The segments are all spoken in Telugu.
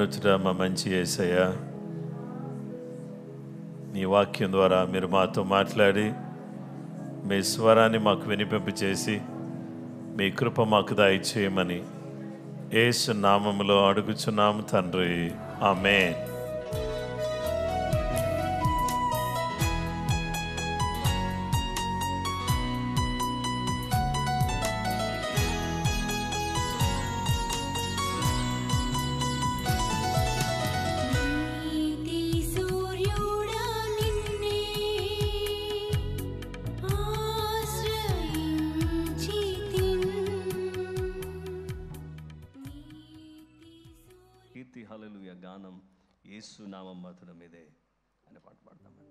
మహాగణుడ మా మంచి యేసయ్య, నీ వాక్యం ద్వారా మీరు మాతో మాట్లాడి మీ స్వరాన్ని మాకు వినిపింపు చేసి మీ కృప మాకు దయచేయమని యేసు నామములో అడుగుచున్నాము తండ్రి, ఆమేన్. కీర్తి హల్లెలూయా గానం యేసు నామం మధురమిదే అనే పాట పాడతామండి.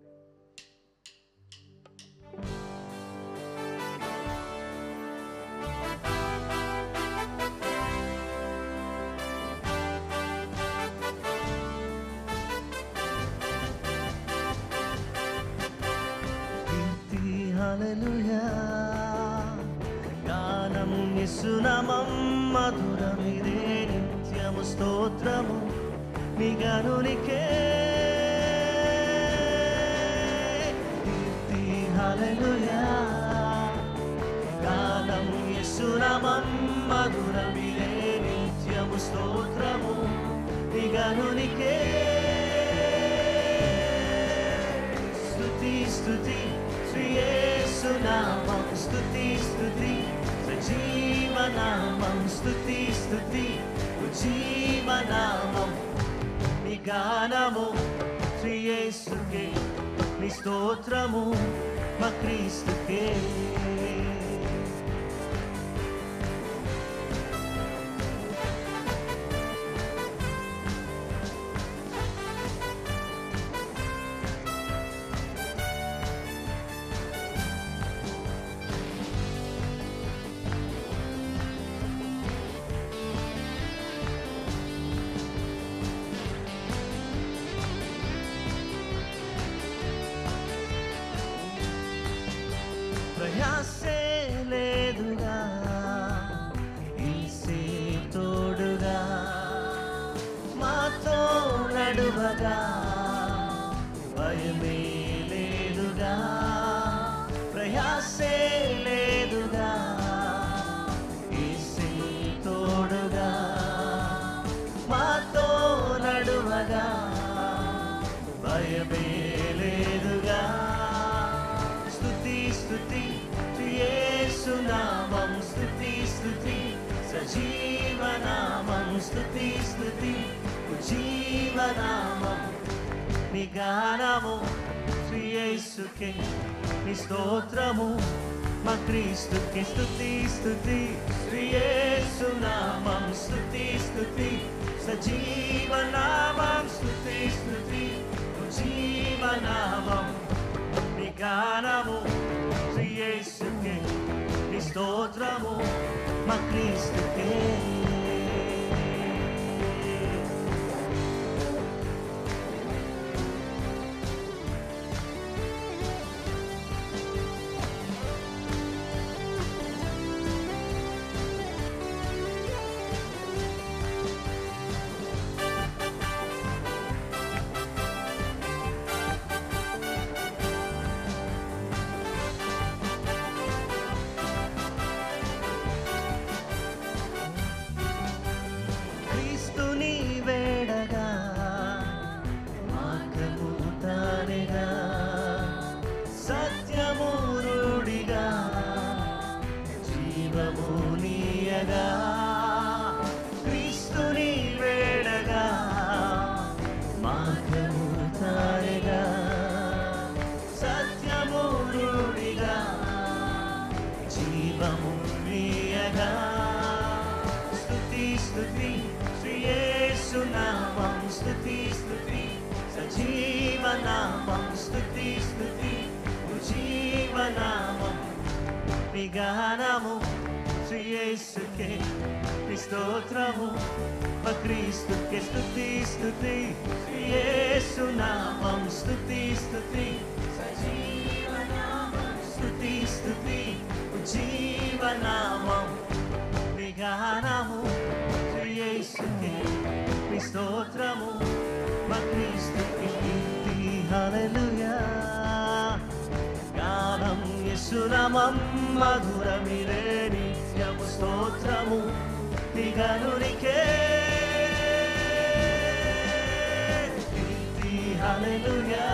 కీర్తి హల్లెలూయా గానం యేసు నామం మధురమిదే, నిత్యము స్తోత్రము నీ గనునికే. కీర్తి హల్లెలూయా గానం యేసు నామం మధురమిదే, నిత్యము స్తోత్రము నీ గనునికే. స్తుతి స్తుతి శ్రీ యేసు నామం, స్తుతి స్తుతి సజీవనామం, స్తుతి స్తుతి జీవనామం. నీ గానము శ్రీ యేసుకే, నీ స్తోత్రము మా క్రీస్తుకే. ప్రయాసే లేదుగా ఈసే తోడుగా, మాతో నడువగా భయమే లేదుగా. ప్రయాసే లేదుగా ఈసే తోడుగా, మాతో నడువగా భయమే లేదుగా. స్తుతి స్తుతి యేసు నామం, స్తుతి స్తుతి సజీవనామం, స్తుతి స్తుతి జీవనామం. నీ గానము శ్రీ యేసుకే, నీ స్తోత్రము మా క్రీస్తుకే. స్తుతి స్తుతి శ్రీ యేసు నామం, స్తుతి స్తుతి సజీవనామం, స్తుతి స్తుతి జీవనామం. నీ గానము శ్రీ యేసుకే, నీ స్తోత్రము మా క్రీస్తుకే. క్రీస్తుని వేడగా మార్గము తానెగా, సత్యము రూఢిగా జీవము నీయగా. క్రీస్తుని వేడగా మార్గము తానెగా, సత్యము రూఢిగా జీవము నీయగా. స్తుతి స్తుతి శ్రీ యేసు నామం, స్తుతి స్తుతి సజీవనామం, స్తుతి స్తుతి జీవనామం. నీ గానము శ్రీ యేసుకే, నీ స్తోత్రము మా క్రీస్తుకే. స్తుతి స్తుతి శ్రీ యేసు నామం, స్తుతి స్తుతి సజీవనామం, స్తుతి స్తుతి జీవనామం. నీ గానము శ్రీ యేసుకే, నీ స్తోత్రము స్తోత్రము మా క్రీస్తుకి కీర్తి హల్లెలూయా గానం యేసునామం మధురమిరే నిత్యము స్తోత్రము దిగనునికే కీర్తి హల్లెలూయా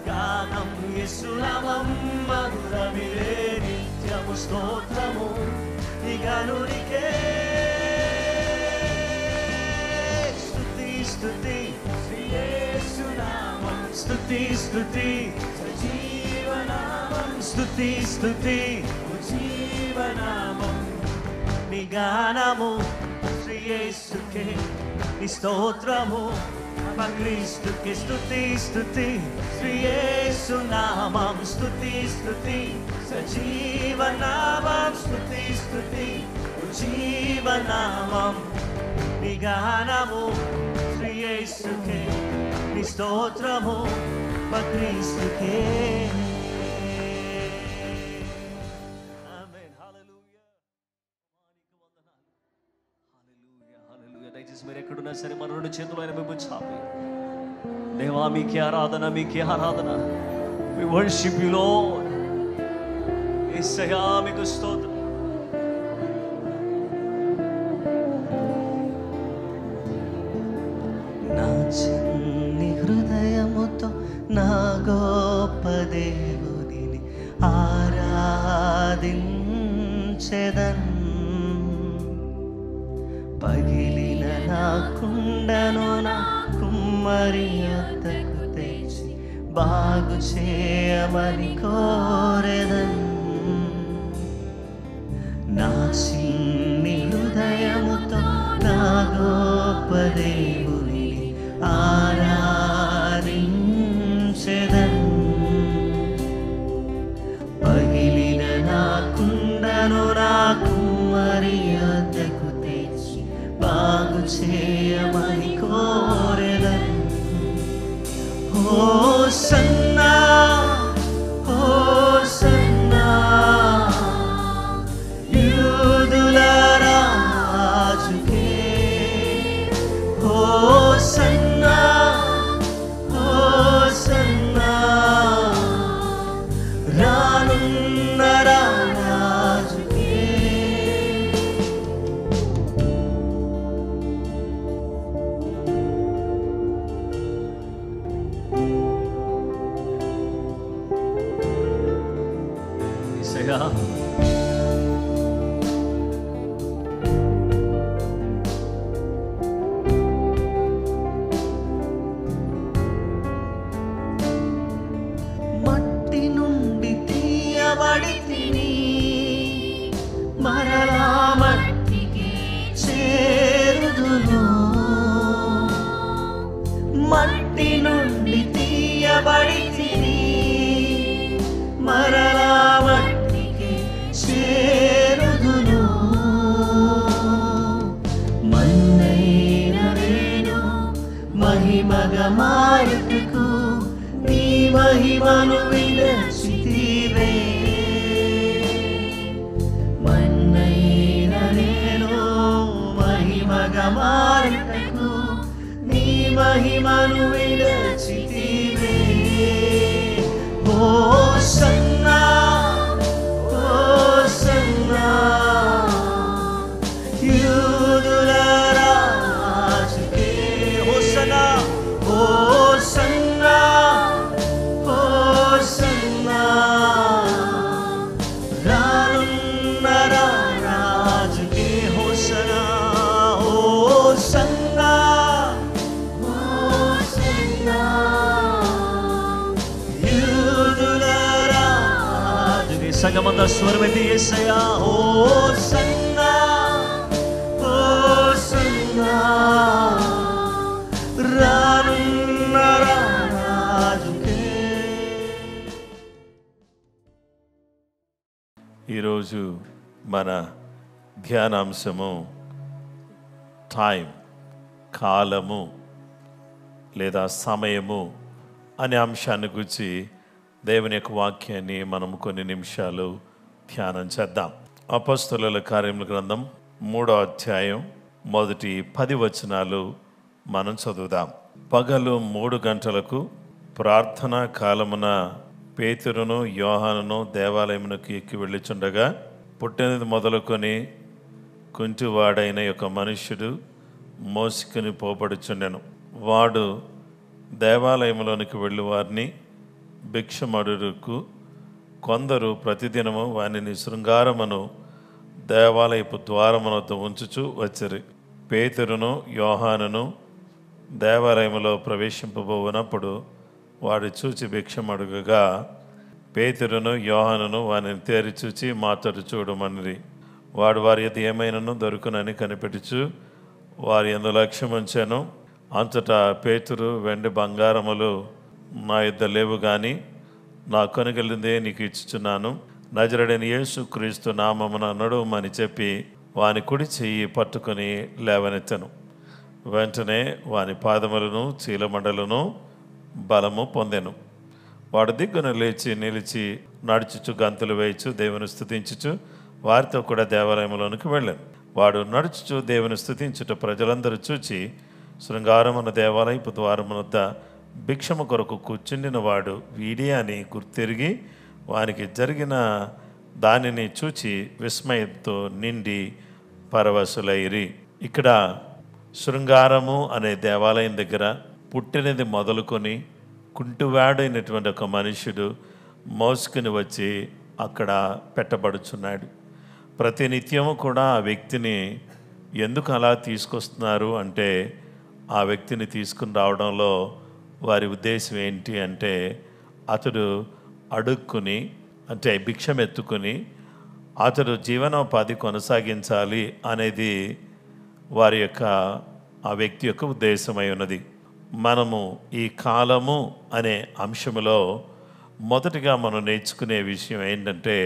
గానం యేసునామం మధురమిరే నిత్యము స్తోత్రము దిగనునికే స్తుతి స్తుతి శ్రీ యేసునామం స్తుతి స్తుతి సజీవనామం స్తుతి స్తుతి జీవనామం నీ గానము శ్రీ యేసుకే నీ స్తోత్రము మా క్రీస్తుకే స్తుతి స్తుతి శ్రీ యేసునామం స్తుతి స్తుతి సజీవనామం స్తుతి స్తుతి జీవనామం నీ గానము శ్రీ యేసుకే నీ స్తోత్రము మా క్రీస్తుకే ఆమేన్ హల్లెలూయా హల్లెలూయా హల్లెలూయా. దయచేసి మీరు ఎక్కడున్నా సరే మన రెండు చేతులు ఆయన మేము చాపి దేవా మీకే ఆరాధన మీకే ఆరాధన. We worship you Lord. యేసయ్యా మీకు స్తోత్రం. నా చిన్ని హృదయముతో నా గొప్ప దేవునిని ఆరాధించెదన్ పగిలిన నా కుండను నా కుమ్మరి యొద్దకు తెచ్చి బాగు చేయమని కోరెదన్ నా చిన్ని హృదయముతో నా గొప్ప దేవుని ఆరాధించెదన్ పగిలిన నా కుండను నా కుమ్మరి యొద్దకు తెచ్చి బాగు చేయమని కోరెదన్ హోసన్నా హోసన్నా యూదుల రాజుకే హోసన్నా హోసన్నా రానున్న రాజుకే యేసయ్యా మట్టి నుండి తీయబడి తిని మరలా మట్టికి చేరుదును మట్టి నుండి తీయబడి తిని మరలా మట్టికి చేరుదును మన్నైన నేను మహిమగా మారుటకు నీ మహిమను విడచితివే మన్నైన నేను మహిమగా మారుటకు నీ మహిమను విడచితివే హోసన్నా హోసన్నా యూదుల రాజుకే హోసన్నా హోసన్నా హోసన్నా రానున్న రాజుకే హోసన్నా హోసన్నా హోసన్నా యూదుల రాజుకే సంగమంతా స్వరమెత్తి యేసయ్యా హోసన్నా హోసన్నా రానున్న రాజుకే. ఈరోజు మన ధ్యానాంశము టైం, కాలము లేదా సమయము అనే అంశాన్ని గురించి దేవుని యొక్క వాక్యాన్ని మనం కొన్ని నిమిషాలు ధ్యానం చేద్దాం. అపొస్తలుల కార్యముల గ్రంథం 3వ అధ్యాయం మొదటి 10 వచనాలు మనం చదువుదాం. పగలు 3 గంటలకు ప్రార్థనా కాలమున పేతురును యోహానును దేవాలయమునకు ఎక్కి వెళ్ళుచుండగా పుట్టినది మొదలుకొని కుంటివాడైన ఒక మనుష్యుడు మోసుకుని పోబడుచుండెను. వాడు దేవాలయంలోనికి వెళ్ళి వారిని భిక్షమడుటకు కొందరు ప్రతిదినము వానిని శృంగారమును దేవాలయపు ద్వారమున వద్ద ఉంచుచు వచ్చిరి. పేతురును యోహానును దేవాలయములో ప్రవేశింపబోనప్పుడు వాడు చూచి భిక్షమడుగగా పేతురును యోహానును వానిని తేరి చూచి మాతడు చూడమనిరి. వాడు వారి యొద్ద ఏమైనాను దొరుకునని కనిపెట్టుచు వారి యందు లక్ష్యముంచెను. అంతటా పేతురు, వెండి బంగారములు నా యొద్ద లేవు గాని నా కొనగలిందే నీకు ఇచ్చుచున్నాను. నజరుడైన యేసు క్రీస్తు నామమున నడువమని చెప్పి వాని కుడి చెయ్యి పట్టుకొని లేవనెత్తెను. వెంటనే వాని పాదములను చీలమండలను బలము పొందెను. వాడు దిగ్గున లేచి నిలిచి నడుచుచు గంతులు వేయచ్చు దేవుని స్తుతించుచు వారితో కూడా దేవాలయంలోనికి వెళ్ళాను. వాడు నడుచుచు దేవుని స్తుతించుట ప్రజలందరూ చూచి శృంగారమున దేవాలయపు ద్వారము వద్ద భిక్షము కొరకు కూర్చుండిన వాడు వీడే అని గుర్తిరిగి వానికి జరిగిన దానిని చూచి విస్మయంతో నిండి పరవశులైరి. ఇక్కడ శృంగారము అనే దేవాలయం దగ్గర పుట్టినది మొదలుకొని కుంటివాడైనటువంటి ఒక మనుష్యుడు మోసుకుని వచ్చి అక్కడ పెట్టబడుచున్నాడు. ప్రతినిత్యము కూడా ఆ వ్యక్తిని ఎందుకు అలా తీసుకొస్తున్నారు అంటే ఆ వ్యక్తిని తీసుకుని రావడంలో వారి ఉద్దేశం ఏంటి అంటే అతడు అడుక్కుని అంటే భిక్షం ఎత్తుకుని అతడు జీవనోపాధి కొనసాగించాలి అనేది వారి యొక్క ఆ వ్యక్తి యొక్క ఉద్దేశమై ఉన్నది. మనము ఈ కాలము అనే అంశములో మొదటిగా మనం నేర్చుకునే విషయం ఏంటంటే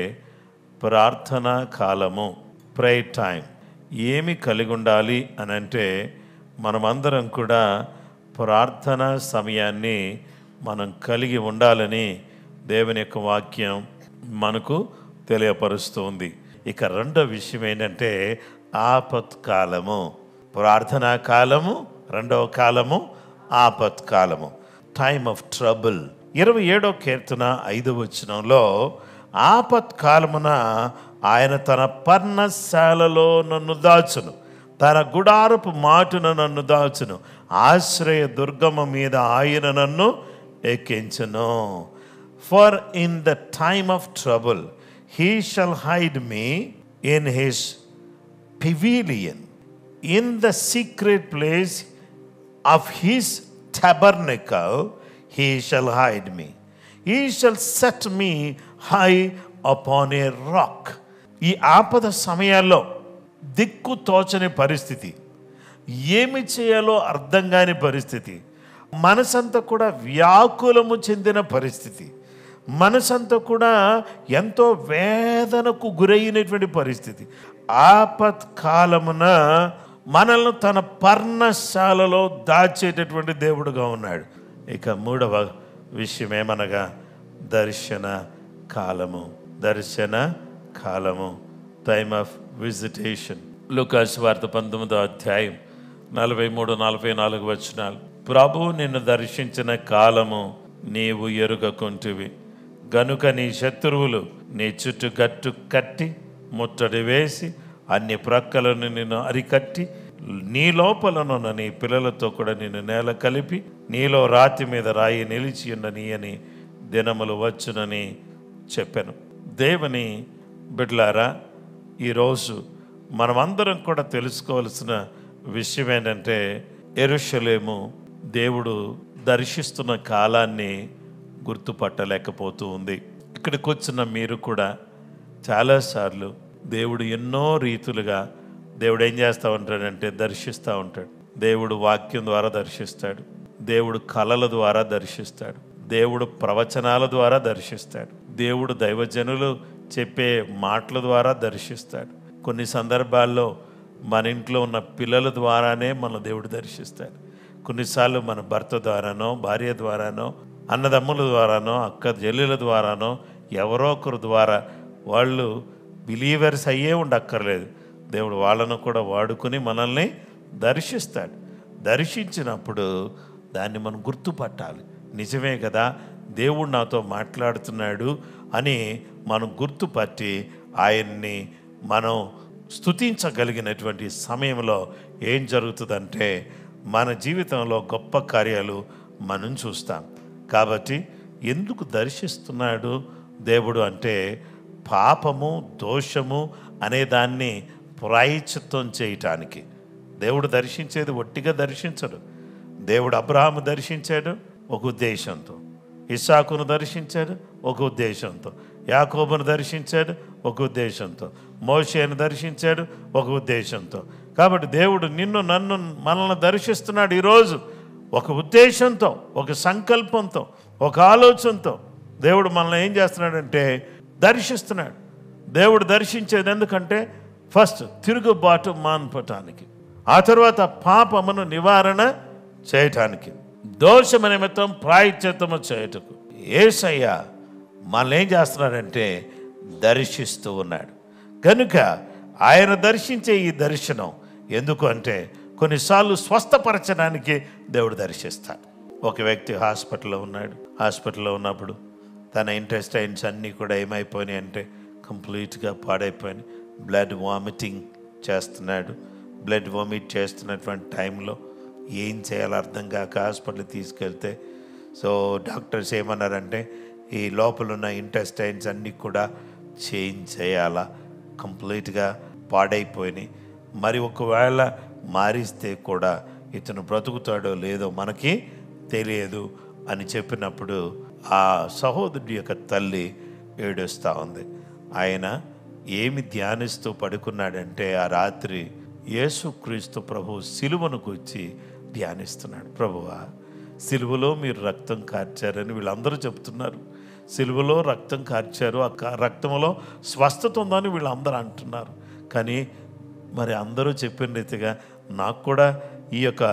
ప్రార్థనా కాలము, ప్రేయర్ టైం. ఏమి కలిగి ఉండాలి అని అంటే మనమందరం కూడా ప్రార్థనా సమయాన్ని మనం కలిగి ఉండాలని దేవుని యొక్క వాక్యం మనకు తెలియపరుస్తుంది. ఇక రెండో విషయం ఏంటంటే ఆపత్కాలము. ప్రార్థనా కాలము, రెండవ కాలము ఆపత్కాలము, టైమ్ ఆఫ్ ట్రబుల్. 27వ కీర్తన 5వ వచనంలో ఆపత్కాలమున ఆయన తన పర్ణశాలలో నన్ను దాచును, తన గుడారపు మాటున నన్ను దాచును, ఆశ్రయ దుర్గమ మీద ఆయన నన్ను ఎక్కించును. For in the time of trouble he shall hide me in his pavilion, in the secret place of his tabernacle he shall hide me, he shall set me high upon a rock. ఈ ఆపద సమయాల్లో దిక్కు తోచని పరిస్థితి, ఏమి చేయాలో అర్థం కాని పరిస్థితి, మనసంతా కూడా వ్యాకులము చెందిన పరిస్థితి, మనసంతా కూడా ఎంతో వేదనకు గురైనటువంటి పరిస్థితి. ఆపత్కాలమున మనల్ని తన పర్ణశాలలో దాచేటటువంటి దేవుడుగా ఉన్నాడు. ఇక మూడవ విషయం ఏమనగా దర్శన కాలము. దర్శన కాలము, టైమ్ ఆఫ్ విజిటేషన్. లూకాసు వార్త 19వ అధ్యాయం 43-44 వచనాలు. ప్రభువు నిన్ను దర్శించిన కాలము నీవు ఎరుగకుంటివి గనుక నీ శత్రువులు నీ చుట్టూ గట్టు కట్టి ముట్టడి వేసి అన్ని ప్రక్కలను నిన్ను అరికట్టి నీ లోపలనున్న నీ పిల్లలతో కూడా నిన్ను నేల కలిపి నీలో రాతి మీద రాయి నిలిచి ఉన్నని అని దినములు వచ్చునని చెప్పాను. దేవుని బిడ్డలారా, ఈరోజు మనమందరం కూడా తెలుసుకోవాల్సిన విషయం ఏంటంటే యెరూషలేము దేవుడు దర్శిస్తున్న కాలాన్ని గుర్తుపట్టలేకపోతూ ఉంది. ఇక్కడికి వచ్చిన మీరు కూడా చాలాసార్లు దేవుడు ఎన్నో రీతులుగా దేవుడు ఏం చేస్తూ ఉంటాడంటే దర్శిస్తూ ఉంటాడు. దేవుడు వాక్యం ద్వారా దర్శిస్తాడు, దేవుడు కళల ద్వారా దర్శిస్తాడు, దేవుడు ప్రవచనాల ద్వారా దర్శిస్తాడు, దేవుడు దైవజనులు చెప్పే మాటల ద్వారా దర్శిస్తాడు. కొన్ని సందర్భాల్లో మన ఇంట్లో ఉన్న పిల్లల ద్వారానే మన దేవుడు దర్శిస్తాడు. కొన్నిసార్లు మన భర్త ద్వారానో, భార్య ద్వారానో, అన్నదమ్ముల ద్వారానో, అక్క చెల్లెల ద్వారానో, ఎవరో ఒకరి ద్వారా, వాళ్ళు బిలీవర్స్ అయ్యే ఉండక్కర్లేదు, దేవుడు వాళ్ళను కూడా వాడుకుని మనల్ని దర్శిస్తాడు. దర్శించినప్పుడు దాన్ని మనం గుర్తుపట్టాలి. నిజమే కదా, దేవుడు నాతో మాట్లాడుతున్నాడు అని మనం గుర్తుపట్టి ఆయన్ని మనం స్తుతించగలిగినటువంటి సమయంలో ఏం జరుగుతుందంటే మన జీవితంలో గొప్ప కార్యాలు మనం చూస్తాం. కాబట్టి ఎందుకు దర్శిస్తున్నాడు దేవుడు అంటే పాపము దోషము అనే దాన్ని ప్రాయశ్చిత్తం చేయటానికి. దేవుడు దర్శించేది ఒట్టిగా దర్శించడు. దేవుడు అబ్రహాము దర్శించాడు ఒక ఉద్దేశంతో, ఇస్సాకును దర్శించాడు ఒక ఉద్దేశంతో, యాకోబును దర్శించాడు ఒక ఉద్దేశంతో, మోషేను దర్శించాడు ఒక ఉద్దేశంతో. కాబట్టి దేవుడు నిన్ను నన్ను మనల్ని దర్శిస్తున్నాడు ఈరోజు ఒక ఉద్దేశంతో, ఒక సంకల్పంతో, ఒక ఆలోచనతో. దేవుడు మనల్ని ఏం చేస్తున్నాడంటే దర్శిస్తున్నాడు. దేవుడు దర్శించేది ఎందుకంటే ఫస్ట్ తిరుగుబాటు మాన్పటానికి, ఆ తర్వాత పాపమును నివారణ చేయటానికి, దోషమ నిమిత్తం ప్రాయశ్చిత్తము చేయటకు. యేసయ్య మనల్ని ఏం చేస్తున్నాడంటే దర్శిస్తూ ఉన్నాడు. కనుక ఆయన దర్శించే ఈ దర్శనం ఎందుకు అంటే కొన్నిసార్లు స్వస్థపరచడానికి దేవుడు దర్శిస్తాడు. ఒక వ్యక్తి హాస్పిటల్లో ఉన్నాడు. హాస్పిటల్లో ఉన్నప్పుడు తన ఇంటెస్టైన్స్ అన్నీ కూడా ఏమైపోయినాయి అంటే కంప్లీట్గా పాడైపోయినాయి. బ్లడ్ వామిటింగ్ చేస్తున్నాడు. బ్లడ్ వామిట్ చేస్తున్నటువంటి టైంలో ఏం చేయాలో అర్థం కాక హాస్పిటల్ తీసుకెళ్తే డాక్టర్స్ ఏమన్నారంటే ఈ లోపల ఉన్న ఇంటెస్టైన్స్ అన్నీ కూడా చేంజ్ చేయాలా, కంప్లీట్గా పాడైపోయినాయి. మరి ఒకవేళ మారిస్తే కూడా ఇతను బ్రతుకుతాడో లేదో మనకి తెలియదు అని చెప్పినప్పుడు ఆ సహోదరుడి యొక్క తల్లి ఏడుస్తూ ఉంది. ఆయన ఏమి ధ్యానిస్తూ పడుకున్నాడంటే ఆ రాత్రి యేసుక్రీస్తు ప్రభు సిలువను గురించి ధ్యానిస్తున్నాడు. ప్రభువా, సిలువలో మీరు రక్తం కార్చారని వీళ్ళందరూ చెప్తున్నారు. సిలువలో రక్తం కార్చారు, ఆ రక్తంలో స్వస్థత ఉందని వీళ్ళందరూ అంటున్నారు. కానీ మరి అందరూ చెప్పిన రీతిగా నాకు కూడా ఈ యొక్క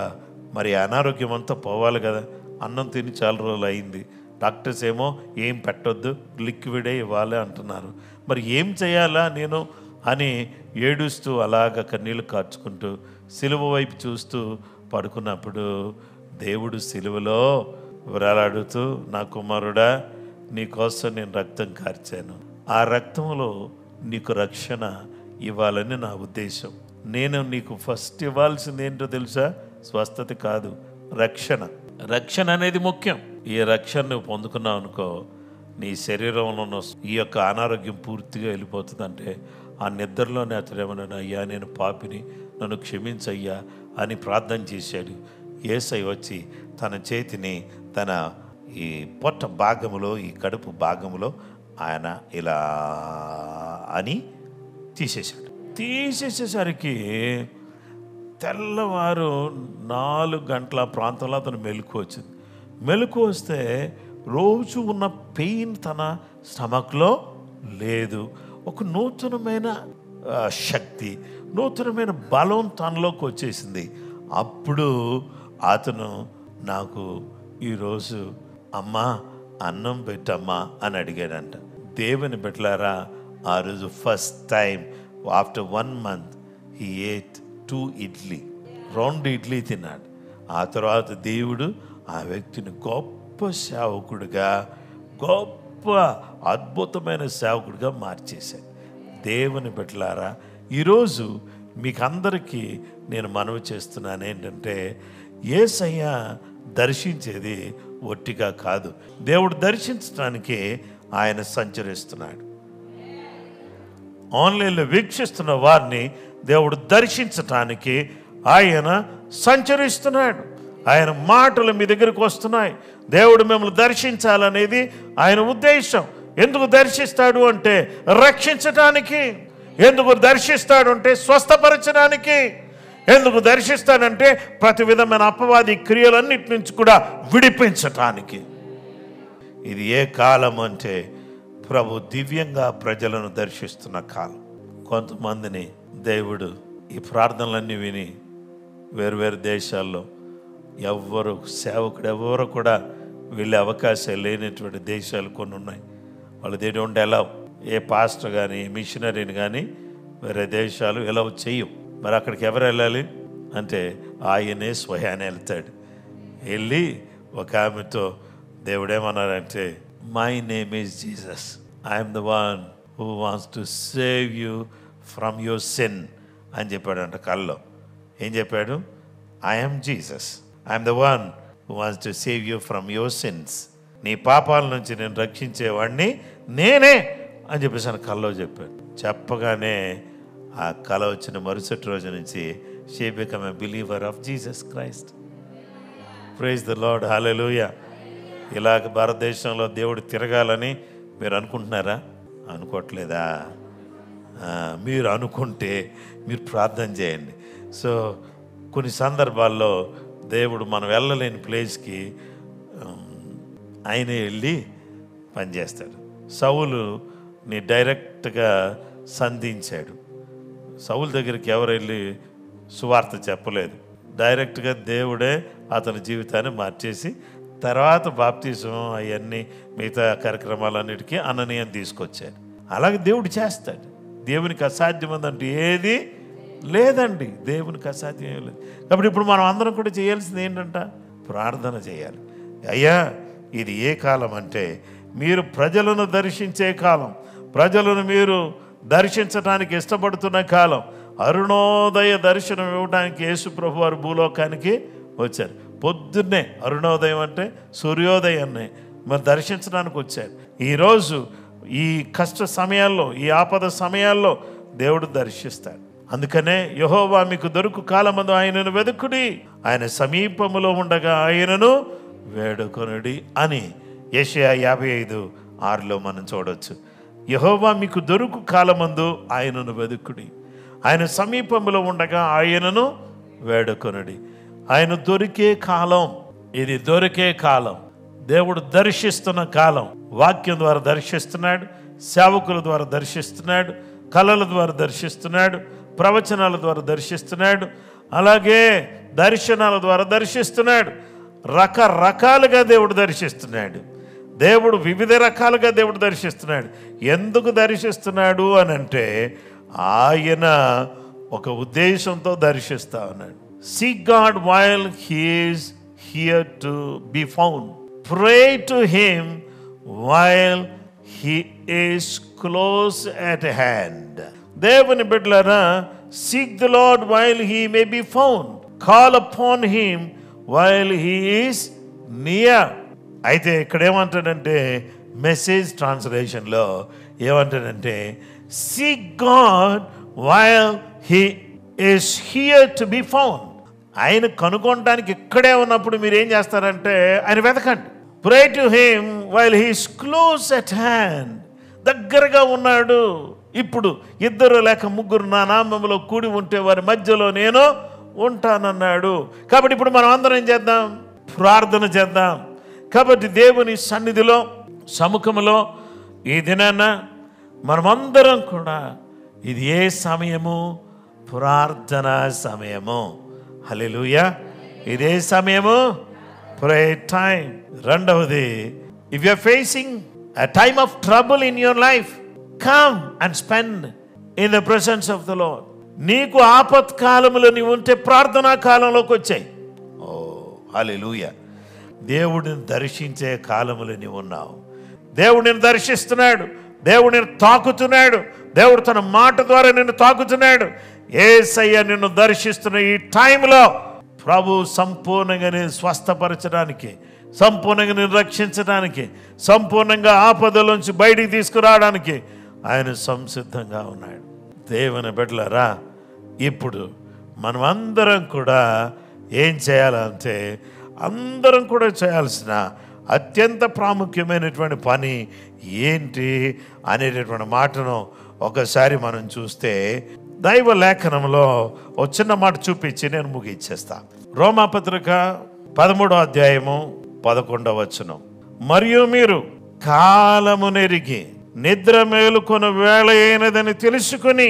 మరి అనారోగ్యం అంతా పోవాలి కదా. అన్నం తిని చాలా రోజులు అయింది. డాక్టర్స్ ఏమో ఏం పెట్టొద్దు, లిక్విడే ఇవ్వాలి అంటున్నారు. మరి ఏం చేయాలా నేను అని ఏడుస్తూ అలాగ కన్నీళ్ళు కార్చుకుంటూ సిలువ వైపు చూస్తూ పడుకున్నప్పుడు దేవుడు సిలువలో వేలాడుతూ, నా కుమారుడా, నీకోసం నేను రక్తం కార్చాను. ఆ రక్తంలో నీకు రక్షణ ఇవ్వాలని నా ఉద్దేశం. నేను నీకు ఫస్ట్ ఇవ్వాల్సింది ఏంటో తెలుసా? స్వస్థత కాదు, రక్షణ. రక్షణ అనేది ముఖ్యం. ఈ రక్షణ నువ్వు పొందుకున్నావు అనుకో, నీ శరీరంలో ఈ యొక్క అనారోగ్యం పూర్తిగా వెళ్ళిపోతుందంటే ఆ నిద్రలోనే అతడు ఏమన్నా, అయ్యా నేను పాపిని, నన్ను క్షమించయ్యా అని ప్రార్థన చేశాడు. యేసయ్య వచ్చి తన చేతిని తన ఈ పొట్ట భాగములో, ఈ కడుపు భాగములో ఆయన ఇలా అని తీసేశాడు. తీసేసేసరికి తెల్లవారు 4 గంటల ప్రాంతంలో అతను మెలకు వచ్చింది. మెలకు వస్తే రోజు ఉన్న పెయిన్ తన స్టమక్లో లేదు. ఒక నూతనమైన శక్తి, నూతనమైన బలం తనలోకి వచ్చేసింది. అప్పుడు అతను నాకు ఈరోజు అమ్మా అన్నం పెట్టమ్మా అని అడిగాడంట. దేవుని బిడ్డలారా, ఆ రోజు first time after 1 month he ate 2 idli, 2 idli తిన్నాడు. ఆ తర్వాత దేవుడు ఆ వ్యక్తిని గొప్ప సేవకుడిగా, గొప్ప అద్భుతమైన సేవకుడిగా మార్చేశాడు. దేవుని బిడ్డలారా, ఈరోజు మీకు అందరికీ నేను మనవి చేస్తున్నాను ఏంటంటే, యేసయ్య దర్శించేది ఒట్టిగా కాదు. దేవుడు దర్శించడానికి ఆయన సంచరిస్తున్నాడు. ఆన్లైన్లో వీక్షిస్తున్న వారిని దేవుడు దర్శించటానికి ఆయన సంచరిస్తున్నాడు. ఆయన మాటలు మీ దగ్గరికి వస్తున్నాయి. దేవుడు మిమ్మల్ని దర్శించాలనేది ఆయన ఉద్దేశం. ఎందుకు దర్శిస్తాడు అంటే రక్షించటానికి. ఎందుకు దర్శిస్తాడు అంటే స్వస్థపరచడానికి. ఎందుకు దర్శిస్తాడంటే ప్రతి విధమైన అపవాది క్రియలన్నిటి నుంచి కూడా విడిపించటానికి. ఇది ఏ కాలం అంటే ప్రభు దివ్యంగా ప్రజలను దర్శిస్తున్న కాలం. కొంతమందిని దేవుడు ఈ ప్రార్థనలన్నీ విని వేరువేరు దేశాల్లో సేవకుడు కూడా వెళ్ళే అవకాశాలు లేనటువంటి దేశాలు కొన్ని ఉన్నాయి. వాళ్ళు they don't allow, A pastor కానీ మిషనరీని కానీ వేరే దేశాలు అలౌ చెయ్యం. మరి అక్కడికి ఎవరు వెళ్ళాలి అంటే ఆయనే స్వయాన్ని వెళ్తాడు. వెళ్ళి ఒక ఆమెతో దేవుడేమన్నారంటే, my name is Jesus, I'm the one who wants to save you from your sin అని చెప్పాడంట. కల్లో ఏం చెప్పాడు? I'm Jesus, I'm the one who wants to save you from your sins. నీ పాపాల నుంచి నేను రక్షించేవాడిని నేనే అని చెప్పేసి ఆయన కల్లో చెప్పాడు. చెప్పగానే ఆ కల వచ్చిన మరుసటి రోజు నుంచి she become a believer of Jesus Christ. Praise the Lord, hallelujah. ఇలాగ భారతదేశంలో దేవుడు తిరగాలని మీరు అనుకుంటున్నారా? అనుకోవట్లేదా? మీరు అనుకుంటే మీరు ప్రార్థన చేయండి. సో కొన్ని సందర్భాల్లో దేవుడు మనం వెళ్ళలేని ప్లేస్కి ఆయనే వెళ్ళి పనిచేస్తాడు. సౌలుని డైరెక్ట్గా సంధించాడు. సౌలు దగ్గరికి ఎవరు వెళ్ళి సువార్త చెప్పలేదు. డైరెక్ట్గా దేవుడే అతని జీవితాన్ని మార్చేసి తర్వాత బాప్తిజం అవన్నీ మిగతా కార్యక్రమాలన్నిటికీ అననీయం తీసుకొచ్చాడు. అలాగే దేవుడు చేస్తాడు. దేవునికి అసాధ్యమందంటూ ఏది లేదండి. దేవునికి అసాధ్యం ఏం లేదు. కాబట్టి ఇప్పుడు మనం అందరం కూడా చేయాల్సింది ఏంటంట? ప్రార్థన చేయాలి. అయ్యా, ఇది ఏ కాలం అంటే మీరు ప్రజలను దర్శించే కాలం, ప్రజలను మీరు దర్శించడానికి ఇష్టపడుతున్న కాలం. అరుణోదయ దర్శనం ఇవ్వడానికి యేసు ప్రభు వారు భూలోకానికి వచ్చారు. పొద్దున్నే అరుణోదయం అంటే సూర్యోదయాన్నే మరి దర్శించడానికి వచ్చారు. ఈరోజు ఈ కష్ట సమయాల్లో, ఈ ఆపద సమయాల్లో దేవుడు దర్శిస్తాడు. అందుకనే యెహోవా మీకు దొరుకు కాలమందు ఆయనను వెదుకుడి, ఆయన సమీపములో ఉండగా ఆయనను వేడుకొనుడి అని యెషయా 55:6 మనం చూడవచ్చు. యెహోవా మీకు దొరుకు కాలమందు ఆయనను వెదుకుడి, ఆయన సమీపంలో ఉండగా ఆయనను వేడుకొనుడి. ఆయన దొరికే కాలం ఇది. దొరికే కాలం, దేవుడు దర్శిస్తున్న కాలం. వాక్యం ద్వారా దర్శిస్తున్నాడు, సేవకుల ద్వారా దర్శిస్తున్నాడు, కళల ద్వారా దర్శిస్తున్నాడు, ప్రవచనాల ద్వారా దర్శిస్తున్నాడు, అలాగే దర్శనాల ద్వారా దర్శిస్తున్నాడు. రకరకాలుగా దేవుడు దర్శిస్తున్నాడు. దేవుడు వివిధ రకాలుగా దేవుడు దర్శిస్తున్నాడు. ఎందుకు దర్శిస్తున్నాడు అని అంటే ఆయన ఒక ఉద్దేశంతో దర్శిస్తా ఉన్నాడు. Seek God while he is here to be found. Pray to him while he is close at hand. దేవుని బిడ్డలారా, seek the Lord while he may be found. Call upon him while he is near. అయితే ఇక్కడ ఏమంటాడంటే, మెసేజ్ ట్రాన్స్లేషన్లో ఏమంటాడంటే, seek God while he is here to be found. ఆయన కనుగొనడానికి ఇక్కడే ఉన్నప్పుడు మీరు ఏం చేస్తారంటే ఆయన వెతకండి. Pray to him while he is close at hand. దగ్గరగా ఉన్నాడు. ఇప్పుడు 2 లేక 3 నా నామములో కూడి ఉంటే వారి మధ్యలో నేను ఉంటానన్నాడు. కాబట్టి ఇప్పుడు మనం అందరం ఏం చేద్దాం? ప్రార్థన చేద్దాం. కాబట్టి దేవుని సన్నిధిలో, సముఖంలో ఈ దినాన మనమందరం కూడా ఇది ఏ సమయము? ప్రార్థనా సమయము. హల్లెలూయా. ఇదే సమయము, ప్రే టైం. రెండవది, if you are facing a time of trouble in your life, come and spend in the presence of the Lord. నీకు ఆపత్కాలంలో నీవు ఉంటే ప్రార్థనా కాలంలోకి వచ్చాయి. ఓ హల్లెలూయా. దేవుడిని దర్శించే కాలంలో నీవు ఉన్నావు. దేవుడిని దర్శిస్తున్నాడు, దేవుడిని తాకుతున్నాడు, దేవుడు తన మాట ద్వారా నిన్ను తాకుతున్నాడు. యేసయ్య నిన్ను దర్శిస్తున్న ఈ టైంలో ప్రభు సంపూర్ణంగా నేను స్వస్థపరచడానికి, సంపూర్ణంగా నేను రక్షించడానికి, సంపూర్ణంగా ఆపదలోంచి బయటికి తీసుకురావడానికి ఆయన సంసిద్ధంగా ఉన్నాడు. దేవుని బిడ్డలారా, ఇప్పుడు మనం అందరం కూడా ఏం చేయాలంటే, అందరం కూడా చేయాల్సిన అత్యంత ప్రాముఖ్యమైనటువంటి పని ఏంటి అనేటటువంటి మాటను ఒకసారి మనం చూస్తే, దైవ లేఖనంలో ఒక చిన్న మాట చూపించి నేను ముగిచ్చేస్తా. రోమాపత్రిక 13వ అధ్యాయము 11వ వచనం. మరియు మీరు కాలము నెరిగి నిద్ర మేలుకొను వేళ అయినదని తెలుసుకుని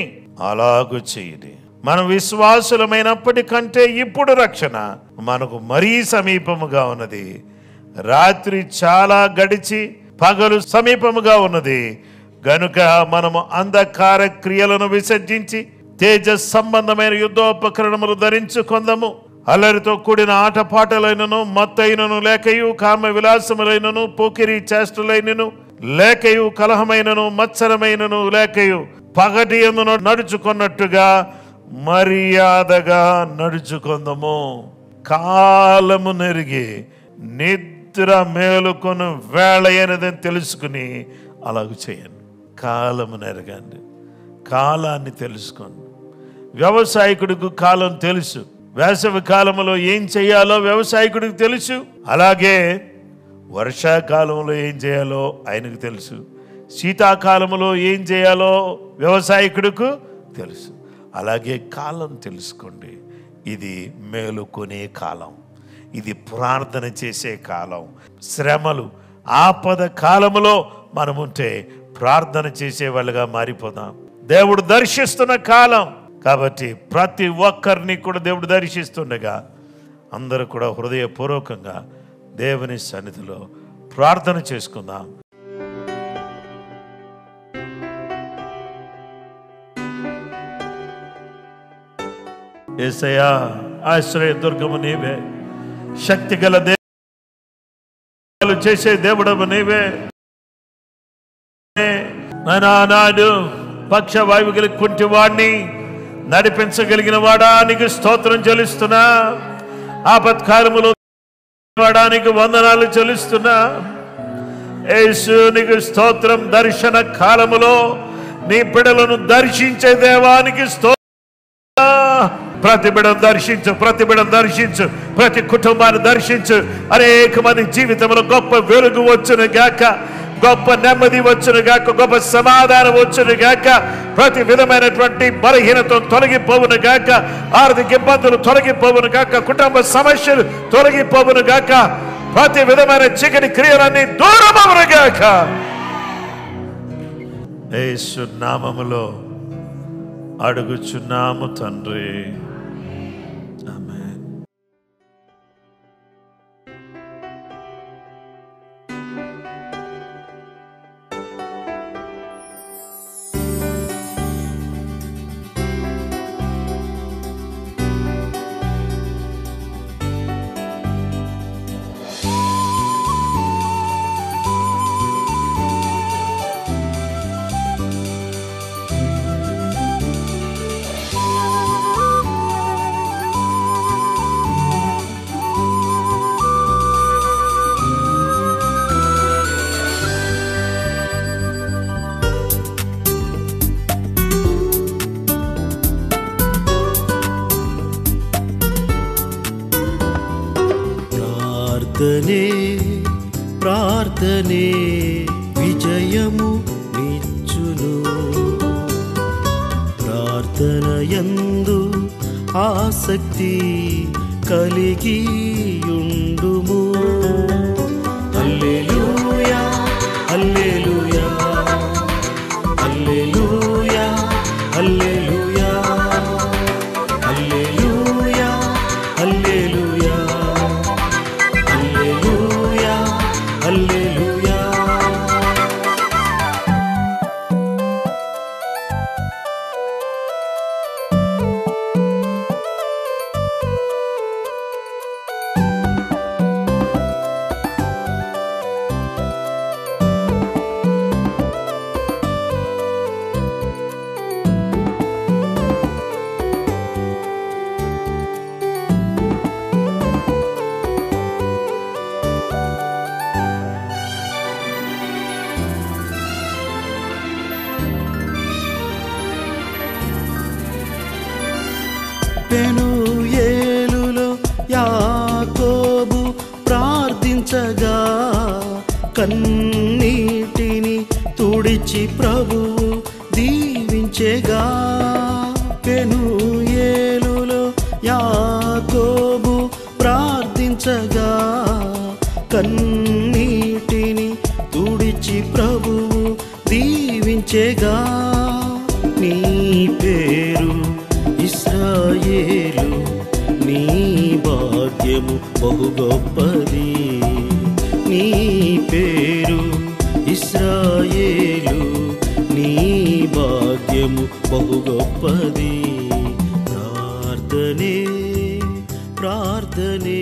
అలాగు చేయండి. మనం విశ్వాసులమైనప్పటికంటే ఇప్పుడు రక్షణ మనకు మరీ సమీపముగా ఉన్నది. రాత్రి చాలా గడిచి పగలు సమీపముగా ఉన్నది గనుక మనము అంధకార క్రియలను విసర్జించి తేజ సంబంధమైన యుద్ధోపకరణములు ధరించుకొందము. అల్లరితో కూడిన ఆటపాటలైనను, మత్తైనను లేకయు, కామ విలాసములైనను, పోకిరి చేష్టలైనను లేకయు, కలహమైనను మత్సరమైనను లేకయు, పగటి యందు నడుచుకున్నట్టుగా మర్యాదగా నడుచుకుందము. కాలము నెరిగి నిద్ర మేలుకొని వేళ అయినదని తెలుసుకుని అలాగ చేయండి. కాలము నెరగండి, కాలాన్ని తెలుసుకోండి. వ్యవసాయకుడికి కాలం తెలుసు. వేసవి కాలంలో ఏం చేయాలో వ్యవసాయకుడికి తెలుసు. అలాగే వర్షాకాలంలో ఏం చేయాలో ఆయనకు తెలుసు. శీతాకాలంలో ఏం చేయాలో వ్యవసాయకుడికి తెలుసు. అలాగే కాలం తెలుసుకోండి. ఇది మేలుకొనే కాలం, ఇది ప్రార్థన చేసే కాలం. శ్రమలు, ఆపద కాలములో మనముంటే ప్రార్థన చేసే వాళ్ళుగా మారిపోదాం. దేవుడు దర్శిస్తున్న కాలం కాబట్టి ప్రతి ఒక్కరిని కూడా దేవుడు దర్శిస్తుండగా అందరూ కూడా హృదయపూర్వకంగా దేవుని సన్నిధిలో ప్రార్థన చేసుకుందాం. యేసయ్యా, ఆశ్రయ దుర్గము నీవే, శక్తి గల దేవుడు చేసే దేవుడము నీవే. నాడు పక్షవాయువు కలిగి కుంటి వాడిని నడిపించగలిగిన వాడా నీకు స్తోత్రం చెల్లిస్తున్నా. ఆపత్కాలములో వాడానికి వందనాలు చెల్లిస్తున్నా. యేసు నీకు స్తోత్రం. దర్శన కాలములో నీ బిడ్డలను దర్శించే దేవానికి స్తోత్రం. ప్రతి బిడ్డను దర్శించు, ప్రతి బిడ్డను దర్శించు, ప్రతి కుటుంబాన్ని దర్శించు. అనేక మంది జీవితంలో గొప్ప వెలుగు వచ్చును గాక, గొప్ప నెమ్మది వచ్చును గాక, గొప్ప సమాధానం వచ్చును గాక. ప్రతి విధమైనటువంటి బలహీనతను తొలగిపోవును గాక, ఆర్థిక ఇబ్బందులు తొలగిపోవును గాక, కుటుంబ సమస్యలు తొలగిపోవును గాక, ప్రతి విధమైన చీకటి క్రియలన్నీ దూరమవును గాక. యేసు నామములో అడుగుచున్నాము తండ్రి, ఆమేన్. ప్రార్థనే విజయము నిచ్చును. ప్రార్థనయందు ఆసక్తి కలిగి ఉండుము. హల్లెలూయా, హల్లెలూయా, హల్లెలూయా, హల్లెలూయా, హల్లెలూయా, హల్లెలూయా, హల్లెలూయా, హల్లెలూయా. పెనూయేలులో యాకోబు ప్రార్థించగా కన్నీటిని తుడిచి ప్రభువు దీవించెగా. పెనూయేలులో యాకోబు ప్రార్థించగా కన్నీటిని తుడిచి ప్రభువు దీవించెగా. నీ పేరు ఇశ్రాయేలు, నీ భాగ్యము బహు గొప్పది. నీ పేరు ఇశ్రాయేలు, నీ భాగ్యము బహు గొప్పది. ప్రార్థనే ప్రార్థనే